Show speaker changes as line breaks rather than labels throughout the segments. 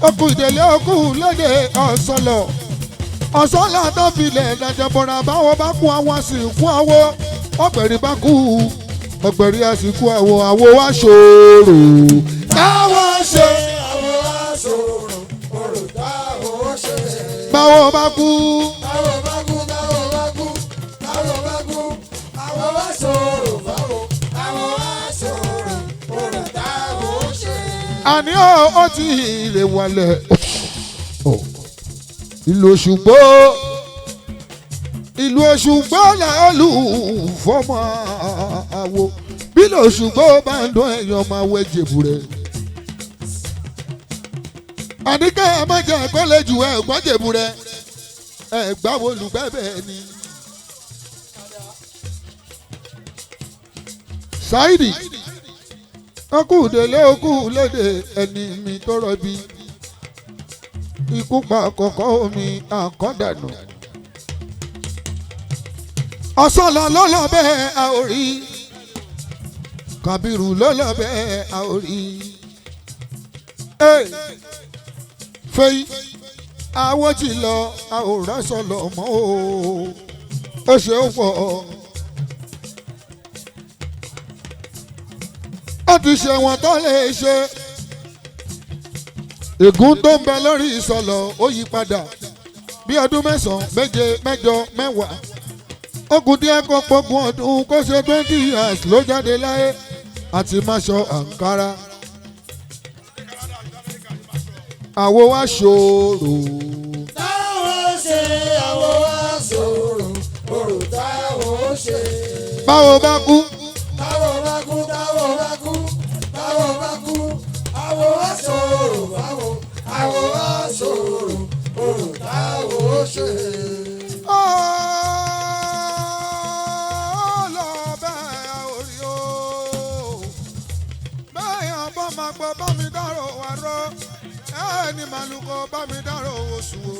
okùn ìdèlé okùn lédè Osolo Osolo tó filẹ̀ dàjọ̀bọ̀rà báwo bá kú àwọn àsìkò àwo ọ̀gbẹ̀rì bá kú ọ̀gbẹ̀rì àsìkò àwo àwo wá ṣòro táwọn ṣe
àwo wá ṣòro òrò táwọn ṣe.
báwo bá kú
táwọn bá kú táwọn bá kú táwọn bá kú àwo wá ṣòro báwo àwo wá ṣòro òrò táwọn ṣe.
àní ó ti lè wálẹ̀ Ìlú Osugbo Ìlú Osugbo làálù fọmọ àwo bí Ìlú Osugbo bá ń dún ẹ̀yàn máa wẹ jèbù rẹ̀. àdìgẹ́ ẹ má jẹ́ ẹ̀kọ́lẹ̀ jù ẹ̀ gbọ́n jèbù rẹ̀ ẹ̀ gbáwo olùgbẹ́bẹ̀ ni. Saidi ọkùn délé okùn lédè ẹni mi tó rọbí ikú pa àkọ́kọ́ omi àkọ́dànù. Osolo ló lọ bẹ́ẹ̀ a ò rí Kabiru ló lọ bẹ́ẹ̀ a ò rí. Fẹ́yì àwọ̀ tí lọ a ò rásọ̀lọ̀ mọ́ o ó ṣe ó pọ̀. ó ti ṣe wọn tó lè ṣe. ègún tó ń bẹ lórí Osolo ó yí padà bí ọdún mẹ́sàn-án méje mẹ́jọ mẹ́wàá ó kù díẹ̀ kó pọ́gbọ́n ọdún kó ṣe 20 years ló jáde láyé àti máṣọ àǹkárá àwo wá ṣòro.
táwọn ṣe àwo wá ṣòro òrò táwọn ṣe.
báwo bá kú
táwọn bá kú táwọn bá kú táwọn bá kú àwo wá ṣòro báwo àwo wá ṣòro òrò táwọn ṣe.
lọ bẹ́ẹ̀ orí o bẹ́ẹ̀ ọ̀bọ̀n máa gbọ́ bá mi dárò wá rọ́ ẹni màlúkọ bá mi dárò oṣù o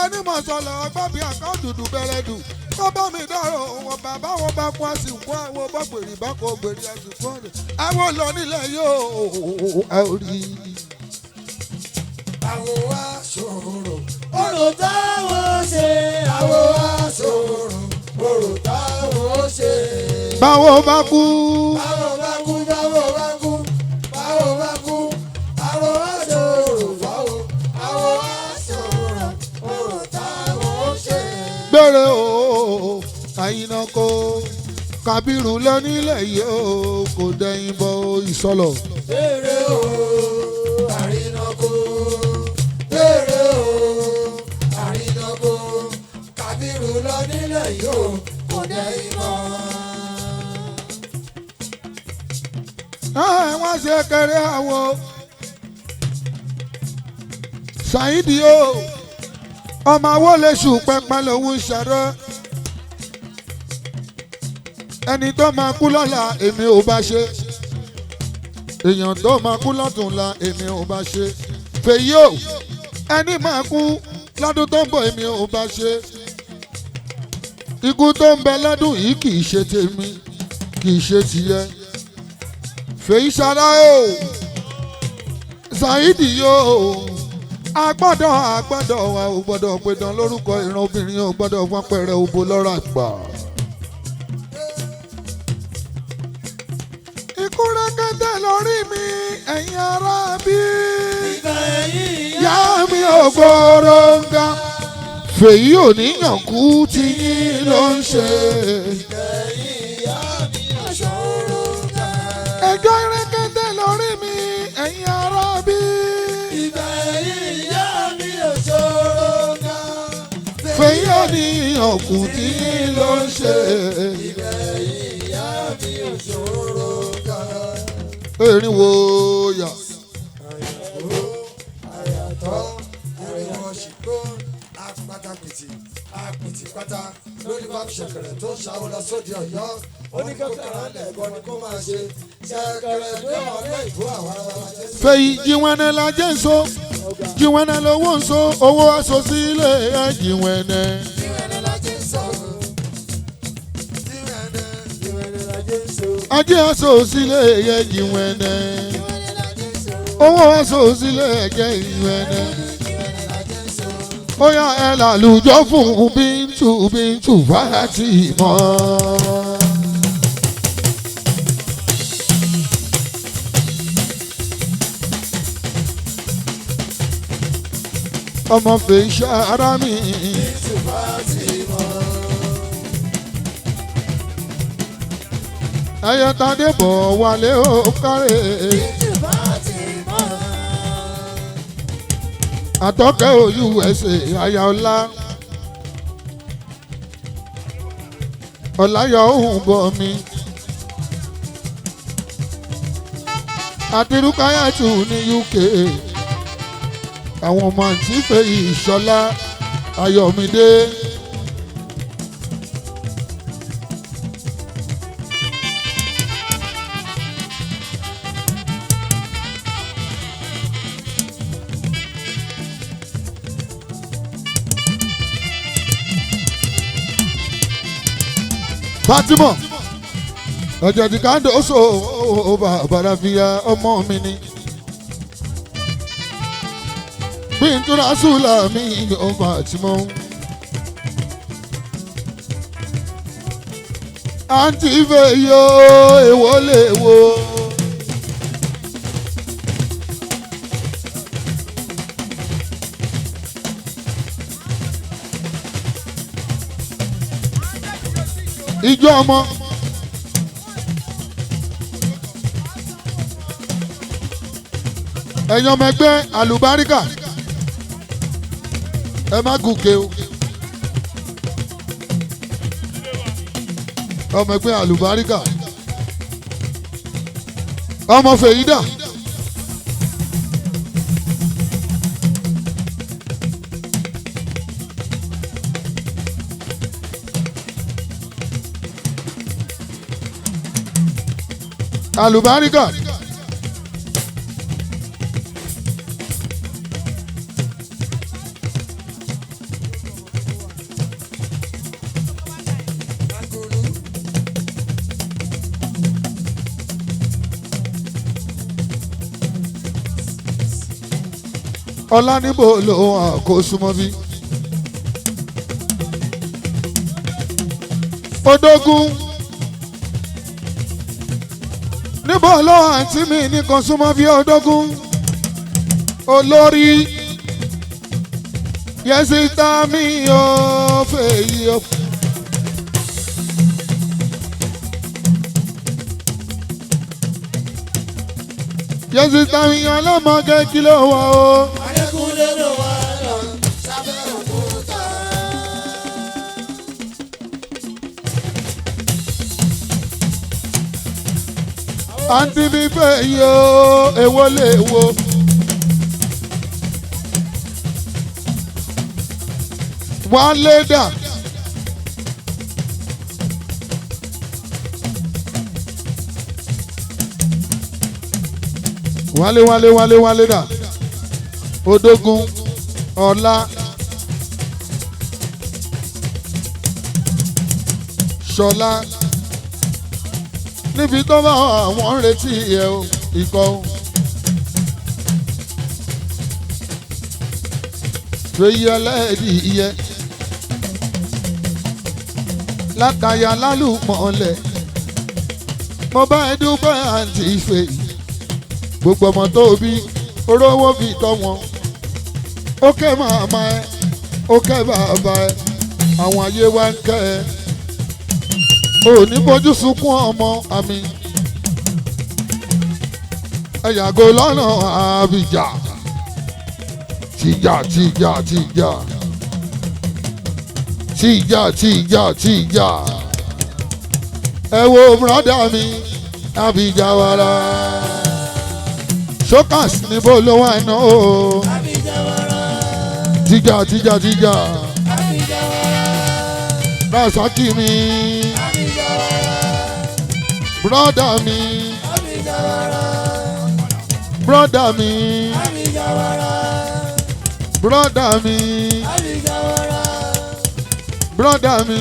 ẹni mọ̀ sọ̀lọ̀ ọgbọ́n bíi àkọ́dùdù bẹ̀rẹ̀ dù kó bá mi dárò wọn bàbá wọn bá kú àsìkò àwọn bọ́gbèrè bá kó gbèrè àsìkò ọ̀rẹ́ àwọn lọ nílẹ̀ yóò rí.
àwo wá ṣòro òrò táwọn ṣe àwo wá ṣòro òrò táwọn ṣe.
báwo bá kú
báwo bá kú báwo bá kú báwo bá kú àwo wá ṣòro báwo àwo wá ṣòro òrò táwọn ṣe.
gbére o àyìnà kó Kabiru lọ nílẹ̀ yìí o kò dẹ̀yìn bọ Osolo.
Bèrè o àrínàkó bèrè o àrínàkó Kabiru lọ nílẹ̀ yìí o kò dé ìmọ̀.
wọ́n ṣe kéré àwọ̀ Saidi o ọmọ àwọ̀ lè ṣù pẹ́pẹ́ lòun ṣàrọ̀ ẹni tó máa kú lọ́la èmi ò bá ṣe èèyàn tó máa kú lọ́tùnla èmi ò bá ṣe fèyí o ẹni máa kú lọ́dún tó ń bọ̀ èmi ò bá ṣe ikú tó ń bẹ lọ́dún yìí kì í ṣe tèmi kì í ṣe tìyẹ fèyí ṣara o Saidi yóò agbọ́dọ̀ wa ò gbọ́dọ̀ pẹ̀dán lórúkọ ìran obìnrin ò gbọ́dọ̀ fọ́n pẹ̀rẹ̀ òbò lọ́rọ̀ àgbà. ikú rẹ́kẹ̀tẹ̀ lórí mi ẹ̀yin ará bí.
ìgbà ẹ̀yìn
ìyá mi ò gbòòrò nga. fèyí ò níyàn kú tí yín ló ń ṣe.
ìgbà ẹ̀yìn ìyá mi ò ṣòro ká.
ẹjọ́ rẹ́kẹ̀tẹ̀ lórí mi ẹ̀yin ará bí.
ìgbà ẹ̀yìn ìyá mi ò ṣòro ká.
fèyí ò níyàn kú tí yín ló ń ṣe.
ìgbà ẹ̀yìn ìyá mi ò ṣòro ká.
erin wo yà.
àyàtọ̀ àríwọ̀ ṣìkó apátápìtì apìtìpátá lórí bá ṣẹ̀kẹ̀rẹ̀ tó ṣàwọ́ lọ sóde Ọ̀yọ́ oníkẹ́kẹ̀rẹ̀ lẹ́ẹ̀kọ́ ni kó máa ṣe ṣẹ̀kẹ̀rẹ̀ tó ọ̀rẹ́ ìbú àwọn ará wa jẹ́ sí.
fèyí jíwẹ́nẹ́ la jẹ́ nso jíwẹ́nẹ́ lówó nso owó aṣọ sílé ẹ̀ jíwẹ́nẹ́.
Jíwẹ́nẹ́ la jẹ́ sọ. Jíwẹ́nẹ́ la jẹ́ sọ.
ajé aṣọ sílé ẹ̀ jíwẹ́nẹ́.
Jíwẹ́nẹ́ la jẹ́ sọ.
owó aṣọ sílẹ̀ ẹ̀jẹ̀ ìlú ẹ̀nẹ́. Ó yá ẹ làlùjọ fún Bíntù Fátímọ̀. Ọmọ fèsì ara mi. Ayọ̀tadé bọ̀ wálé ó kárẹ̀. Àtọ́kẹ́ òyù ẹsẹ̀ àyà ọlá. Ọ̀láyọ̀ òhun bọ̀ mi. Àti Rúkáyàtù ní UK. Àwọn ọmọ àǹtí Fèyí Ìṣọlá Ayọ̀mídé. Fatima ọjọ́ ti ká ń dọ̀ so ọba àbàdàfíà ọmọ mi ni. Bíntù Rasúlà mi ọba Fatima. Àǹtí Fèyí o èwo lè wo. Ijó ọmọ. Ẹ̀yin ọmọ ẹgbẹ́ àlùbáríkà ẹ má gùnkè o. Ọmọ ẹgbẹ́ àlùbáríkà ọmọ Fèyí dà. Àlùbáríkà. Ọlá níbo ló wà kó súnmọ́ bí. Odógún. Níbo ló àǹtí mi nìkan súnmọ́ bí Odógún. Olórí. Yẹ́sì tá mi ò Fèyí o. Yẹ́sì tá mi ọlọ́mọge kí ló wà o.
Adekunle ló wà lọ sábẹ́ òkúta.
Àǹtí mi Fèyí o èwo lè wo. Wálé dà. Wálé dà. Odógún Ọlá Ṣọlá níbi tó bá àwọn ń retí ẹ o ikọ̀ o. Fèyí ẹlẹ́ẹ̀dì iyẹ látàyà lálùmọ̀ọ́lẹ̀ mo bá ẹ dúpẹ́ àǹtí Fèyí gbogbo ọmọ tó bí orówó fi tọ́ wọn ó kẹ́ màmá ẹ ó kẹ́ bàbá ẹ àwọn ayé wa ń kẹ́ ẹ ò ní bójú sunkún ọmọ àmì ẹ yàgò lọ́nà àbíjà tìjà ẹ wo bùrọ̀dá mi àbíjà wàrà ṣókàs níbo ló wà iná o tìjà rasaki mi bùrọ̀dá mi bùrọ̀dá mi bùrọ̀dá mi bùrọ̀dá mi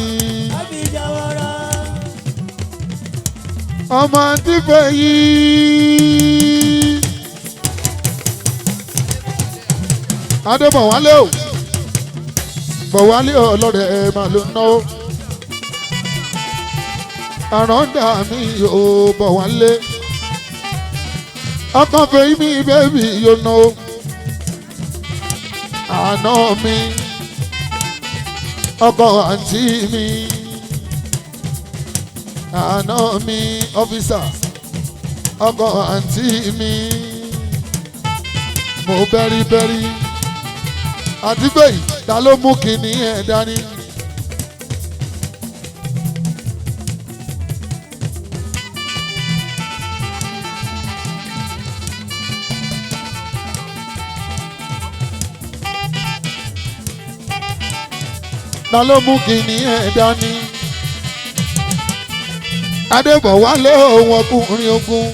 ọmọ àǹtí Fèyí Adébọ̀wálé o Bọ̀wálé ọlọ́rẹ̀ ẹ̀ máa ló ná o àròǹdà mi ò Bọ̀wálé ọkàn fèyí mi bẹ́ẹ̀bì yóò ná o àná mi ọkọ àǹtí mi àná mi ọ́fíìsà ọkọ àǹtí mi mo bẹ́rí bẹ́rí àti bẹ́ẹ̀ ta ló mú kíní ẹ̀ dání. Ta ló mú kíní ẹ̀ dání. Adébọ̀wálé òun ọkùnrin ogun.